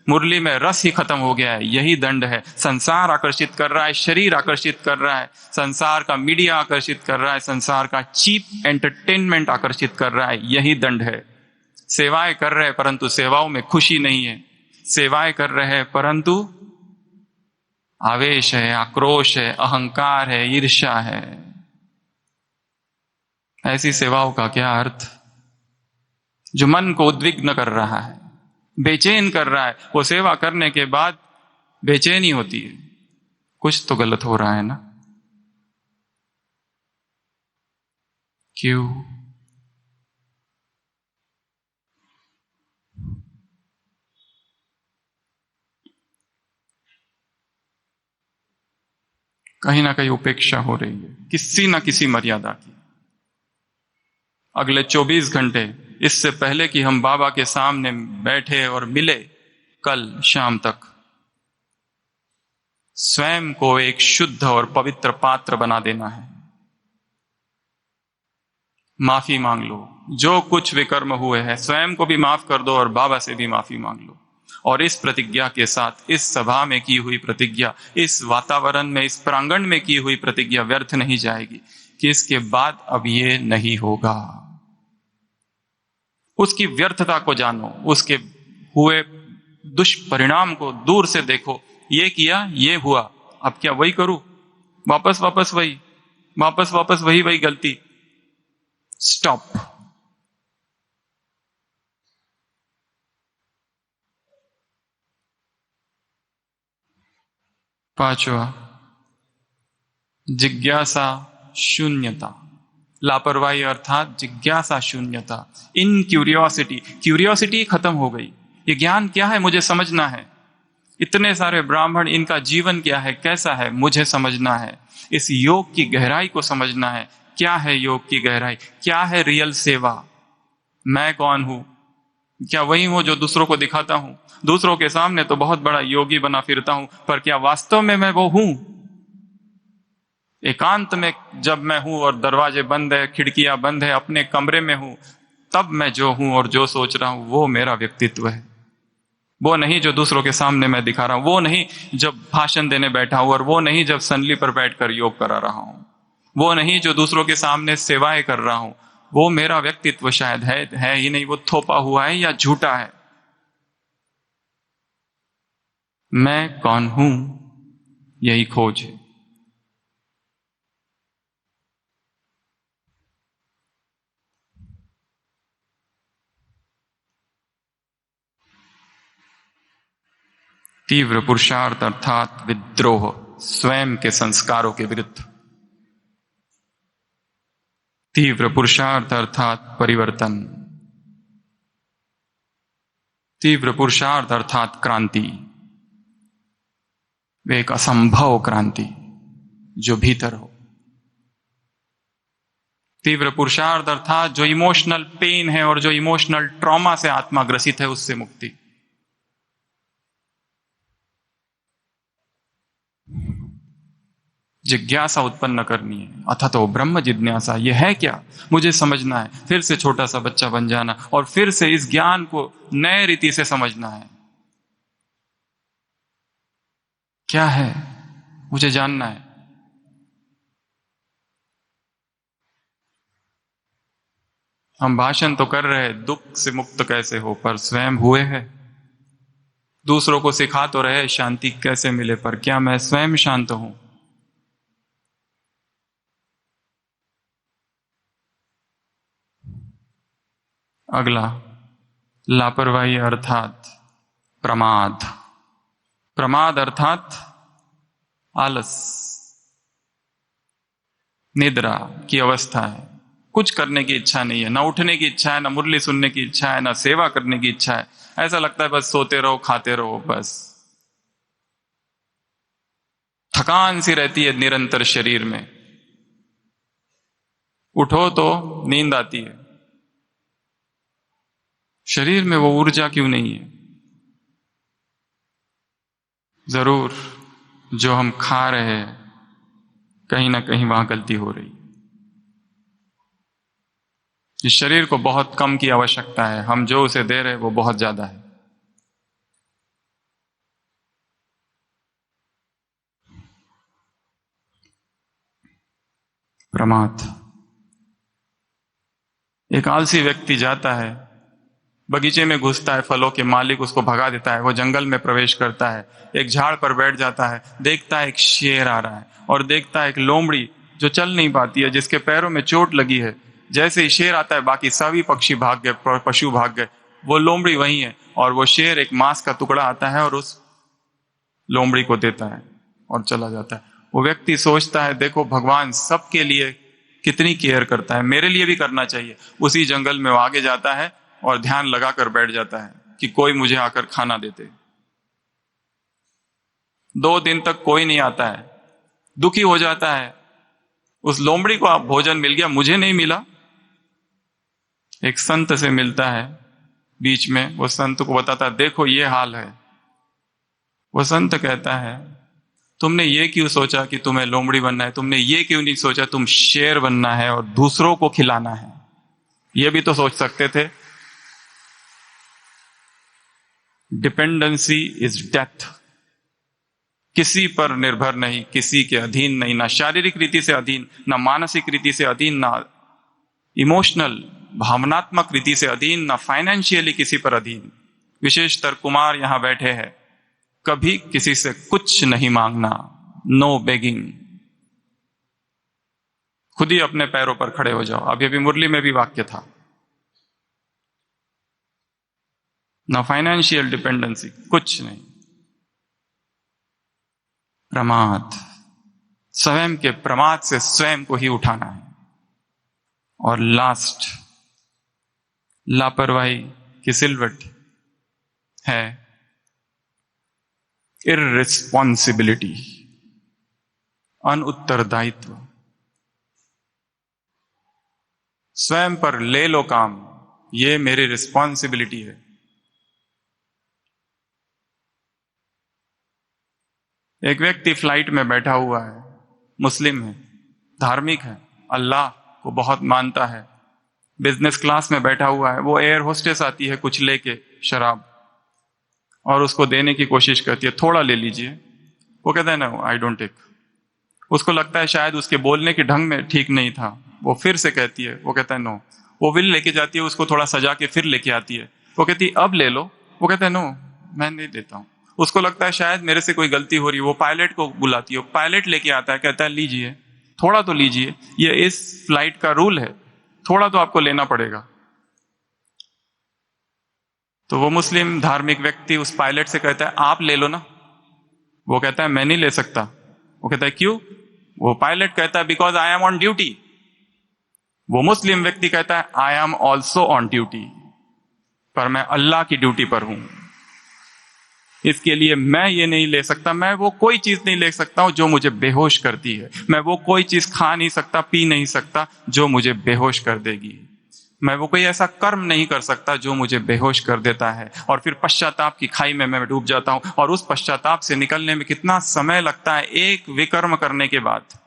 मुरली में रस ही खत्म हो गया है, यही दंड है। संसार आकर्षित कर रहा है, शरीर आकर्षित कर रहा है, संसार का मीडिया आकर्षित कर रहा है, संसार का चीप एंटरटेनमेंट आकर्षित कर रहा है, यही दंड है। सेवाएं कर रहे हैं परंतु सेवाओं में खुशी नहीं है। सेवाएं कर रहे हैं परंतु आवेश है, आक्रोश है, अहंकार है, ईर्ष्या है। ऐसी सेवाओं का क्या अर्थ? जो मन को उद्विग्न कर रहा है, बेचैन कर रहा है, वो सेवा करने के बाद बेचैनी होती है, कुछ तो गलत हो रहा है ना। क्यों? कहीं ना कहीं उपेक्षा हो रही है किसी ना किसी मर्यादा की। अगले 24 घंटे इससे पहले कि हम बाबा के सामने बैठे और मिले, कल शाम तक स्वयं को एक शुद्ध और पवित्र पात्र बना देना है। माफी मांग लो, जो कुछ विकर्म हुए हैं स्वयं को भी माफ कर दो और बाबा से भी माफी मांग लो। और इस प्रतिज्ञा के साथ, इस सभा में की हुई प्रतिज्ञा, इस वातावरण में, इस प्रांगण में की हुई प्रतिज्ञा व्यर्थ नहीं जाएगी कि इसके बाद अब ये नहीं होगा। उसकी व्यर्थता को जानो, उसके हुए दुष्परिणाम को दूर से देखो। ये किया, ये हुआ, अब क्या वही करूं? वापस वही, वापस वही गलती। स्टॉप। पांचवा, जिज्ञासा शून्यता। लापरवाही अर्थात जिज्ञासा शून्यता, इन क्यूरियोसिटी खत्म हो गई। ये ज्ञान क्या है मुझे समझना है। इतने सारे ब्राह्मण, इनका जीवन क्या है, कैसा है, मुझे समझना है। इस योग की गहराई को समझना है। क्या है योग की गहराई? क्या है रियल सेवा? मैं कौन हूं? क्या वही हूं जो दूसरों को दिखाता हूं? दूसरों के सामने तो बहुत बड़ा योगी बना फिरता हूं, पर क्या वास्तव में मैं वो हूं? एकांत में जब मैं हूं और दरवाजे बंद है, खिड़कियां बंद है, अपने कमरे में हूं, तब मैं जो हूं और जो सोच रहा हूं वो मेरा व्यक्तित्व है। वो नहीं जो दूसरों के सामने मैं दिखा रहा हूं, वो नहीं जब भाषण देने बैठा हूं, और वो नहीं जब संदली पर बैठकर योग करा रहा हूं, वो नहीं जो दूसरों के सामने सेवाएं कर रहा हूं। वो मेरा व्यक्तित्व शायद है ही नहीं, वो थोपा हुआ है या झूठा है। मैं कौन हूं, यही खोज है। तीव्र पुरुषार्थ अर्थात विद्रोह, स्वयं के संस्कारों के विरुद्ध। तीव्र पुरुषार्थ अर्थात परिवर्तन। तीव्र पुरुषार्थ अर्थात क्रांति, वे एक असंभव क्रांति जो भीतर हो। तीव्र पुरुषार्थ अर्थात जो इमोशनल पेन है और जो इमोशनल ट्रॉमा से आत्मा ग्रसित है, उससे मुक्ति। जिज्ञासा उत्पन्न करनी है, अथतो ब्रह्म जिज्ञासा। यह है क्या, मुझे समझना है। फिर से छोटा सा बच्चा बन जाना और फिर से इस ज्ञान को नए रीति से समझना है। क्या है, मुझे जानना है। हम भाषण तो कर रहे दुख से मुक्त कैसे हो, पर स्वयं हुए हैं। दूसरों को सिखा तो रहे शांति कैसे मिले, पर क्या मैं स्वयं शांत हूं? अगला, लापरवाही अर्थात प्रमाद। प्रमाद अर्थात आलस, निद्रा की अवस्था है। कुछ करने की इच्छा नहीं है, ना उठने की इच्छा है, ना मुरली सुनने की इच्छा है, ना सेवा करने की इच्छा है। ऐसा लगता है बस सोते रहो, खाते रहो, बस थकान सी रहती है निरंतर शरीर में। उठो तो नींद आती है। शरीर में वो ऊर्जा क्यों नहीं है? जरूर जो हम खा रहे हैं कहीं ना कहीं वहां गलती हो रही है। इस शरीर को बहुत कम की आवश्यकता है, हम जो उसे दे रहे हैं वो बहुत ज्यादा है। प्रमाद। एक आलसी व्यक्ति जाता है, बगीचे में घुसता है, फलों के मालिक उसको भगा देता है, वो जंगल में प्रवेश करता है, एक झाड़ पर बैठ जाता है, देखता है एक शेर आ रहा है और देखता है एक लोमड़ी जो चल नहीं पाती है, जिसके पैरों में चोट लगी है। जैसे ही शेर आता है बाकी सभी पक्षी भाग गए, पशु भाग गए, वो लोमड़ी वही है और वो शेर एक मांस का टुकड़ा आता है और उस लोमड़ी को देता है और चला जाता है। वो व्यक्ति सोचता है देखो भगवान सबके लिए कितनी केयर करता है, मेरे लिए भी करना चाहिए। उसी जंगल में वो आगे जाता है और ध्यान लगाकर बैठ जाता है कि कोई मुझे आकर खाना देते। 2 दिन तक कोई नहीं आता है, दुखी हो जाता है, उस लोमड़ी को आप भोजन मिल गया, मुझे नहीं मिला। एक संत से मिलता है बीच में, वो संत को बताता है देखो ये हाल है। वो संत कहता है तुमने ये क्यों सोचा कि तुम्हें लोमड़ी बनना है, तुमने ये क्यों नहीं सोचा तुम शेर बनना है और दूसरों को खिलाना है? ये भी तो सोच सकते थे। Dependency is death. किसी पर निर्भर नहीं, किसी के अधीन नहीं, ना शारीरिक रीति से अधीन, ना मानसिक रीति से अधीन, ना इमोशनल भावनात्मक रीति से अधीन, ना फाइनेंशियली किसी पर अधीन। विशेषतर कुमार यहां बैठे हैं, कभी किसी से कुछ नहीं मांगना, नो बेगिंग। खुद ही अपने पैरों पर खड़े हो जाओ। अभी मुरली में भी वाक्य था, ना फाइनेंशियल डिपेंडेंसी, कुछ नहीं। प्रमाद, स्वयं के प्रमाद से स्वयं को ही उठाना है। और लास्ट, लापरवाही की सिलवट है इररिस्पॉन्सिबिलिटी, अनउत्तरदायित्व। स्वयं पर ले लो काम, ये मेरी रिस्पॉन्सिबिलिटी है। एक व्यक्ति फ्लाइट में बैठा हुआ है, मुस्लिम है, धार्मिक है, अल्लाह को बहुत मानता है, बिजनेस क्लास में बैठा हुआ है। वो एयर होस्टेस आती है कुछ लेके शराब और उसको देने की कोशिश करती है, थोड़ा ले लीजिए। वो कहता है नो आई डोंट टेक। उसको लगता है शायद उसके बोलने के ढंग में ठीक नहीं था, वो फिर से कहती है, वो कहता है नो। वो बिल लेके जाती है, उसको थोड़ा सजा के फिर लेके आती है, वो कहती है अब ले लो। वो कहता है नो मैं नहीं देता हूं। उसको लगता है शायद मेरे से कोई गलती हो रही है, वो पायलट को बुलाती है, पायलट लेके आता है, कहता है लीजिए, थोड़ा तो लीजिए, ये इस फ्लाइट का रूल है, थोड़ा तो आपको लेना पड़ेगा। तो वो मुस्लिम धार्मिक व्यक्ति उस पायलट से कहता है आप ले लो ना, वो कहता है मैं नहीं ले सकता। वो कहता है क्यों? वो पायलट कहता है because I am on duty. वो मुस्लिम व्यक्ति कहता है I am also on duty, पर मैं अल्लाह की ड्यूटी पर हूं, इसके लिए मैं ये नहीं ले सकता। मैं वो कोई चीज नहीं ले सकता हूं जो मुझे बेहोश करती है। मैं वो कोई चीज खा नहीं सकता, पी नहीं सकता जो मुझे बेहोश कर देगी। मैं वो कोई ऐसा कर्म नहीं कर सकता जो मुझे बेहोश कर देता है और फिर पश्चाताप की खाई में मैं डूब जाता हूं। और उस पश्चाताप से निकलने में कितना समय लगता है एक विकर्म करने के बाद।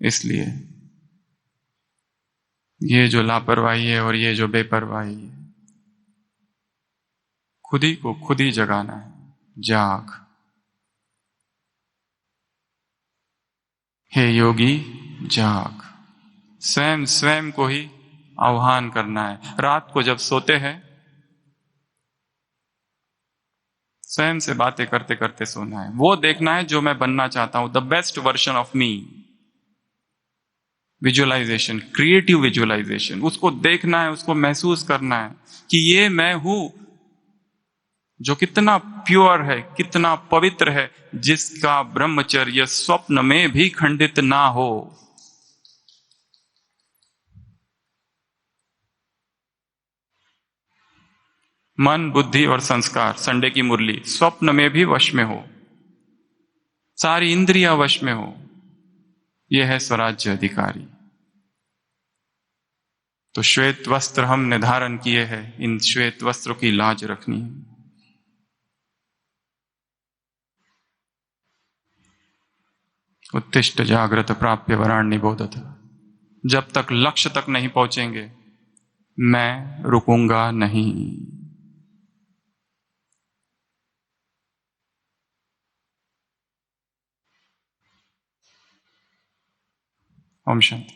इसलिए ये जो लापरवाही है और ये जो बेपरवाही है, खुद ही को खुद ही जगाना है। जाग, हे योगी जाग। स्वयं स्वयं को ही आह्वान करना है। रात को जब सोते हैं स्वयं से बातें करते करते सोना है। वो देखना है जो मैं बनना चाहता हूं, the best version of me. Visualisation, creative visualisation, उसको देखना है, उसको महसूस करना है कि ये मैं हूं जो कितना प्योर है, कितना पवित्र है, जिसका ब्रह्मचर्य स्वप्न में भी खंडित ना हो। मन, बुद्धि और संस्कार, संडे की मुरली, स्वप्न में भी वश में हो, सारी इंद्रियां वश में हो। यह है स्वराज्य अधिकारी। तो श्वेत वस्त्र हमने धारण किए हैं, इन श्वेत वस्त्रों की लाज रखनी है। उत्तिष्ठ जागृत प्राप्य वराण्य बोधत। जब तक लक्ष्य तक नहीं पहुंचेंगे मैं रुकूंगा नहीं। ओम शांति।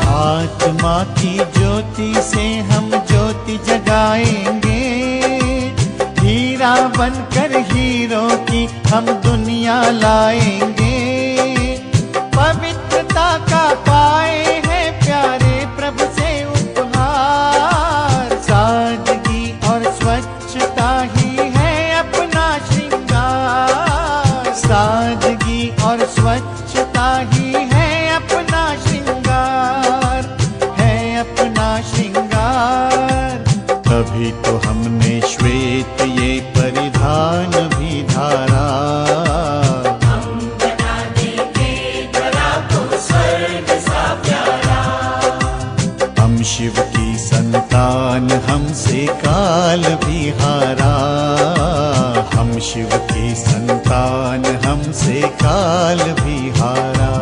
आत्मा की ज्योति से हम ज्योति जगाएंगे, हीरा बनकर हीरो की हम दुनिया लाएंगे। पवित्रता का पाए हैं प्यारे प्रभु से उपहार, सादगी और स्वच्छता ही है अपना श्रृंगार, सादगी और स्वच्छता ही है अपना श्रृंगार, अपना श्रृंगार। तभी तो हमने श्वेत ये परिधान भी धारा। हम बना देंगे धरा को स्वर्ग सा प्यारा। हम शिव की संतान, हमसे काल भी हारा। हम शिव की संतान, हमसे काल भी हारा।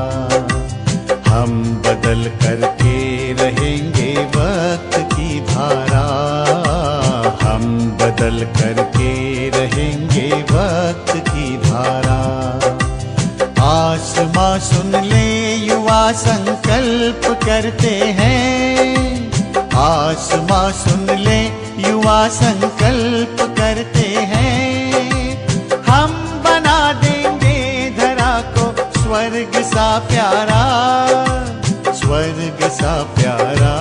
हम बदल करके रहेंगे वक्त की धारा। हम बदल करके रहेंगे वक्त की धारा। आसमां सुन ले युवा संकल्प करते हैं। आसमां सुन ले युवा संकल्प करते हैं। हम बना देंगे धरा को स्वर्ग सा प्यारा, स्वर्ग सा प्यारा।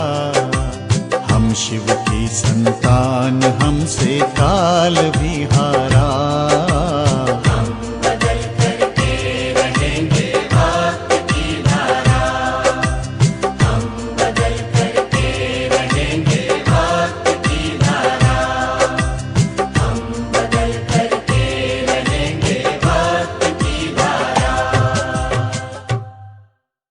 हम शिव की संतान, हमसे काल भी हारा।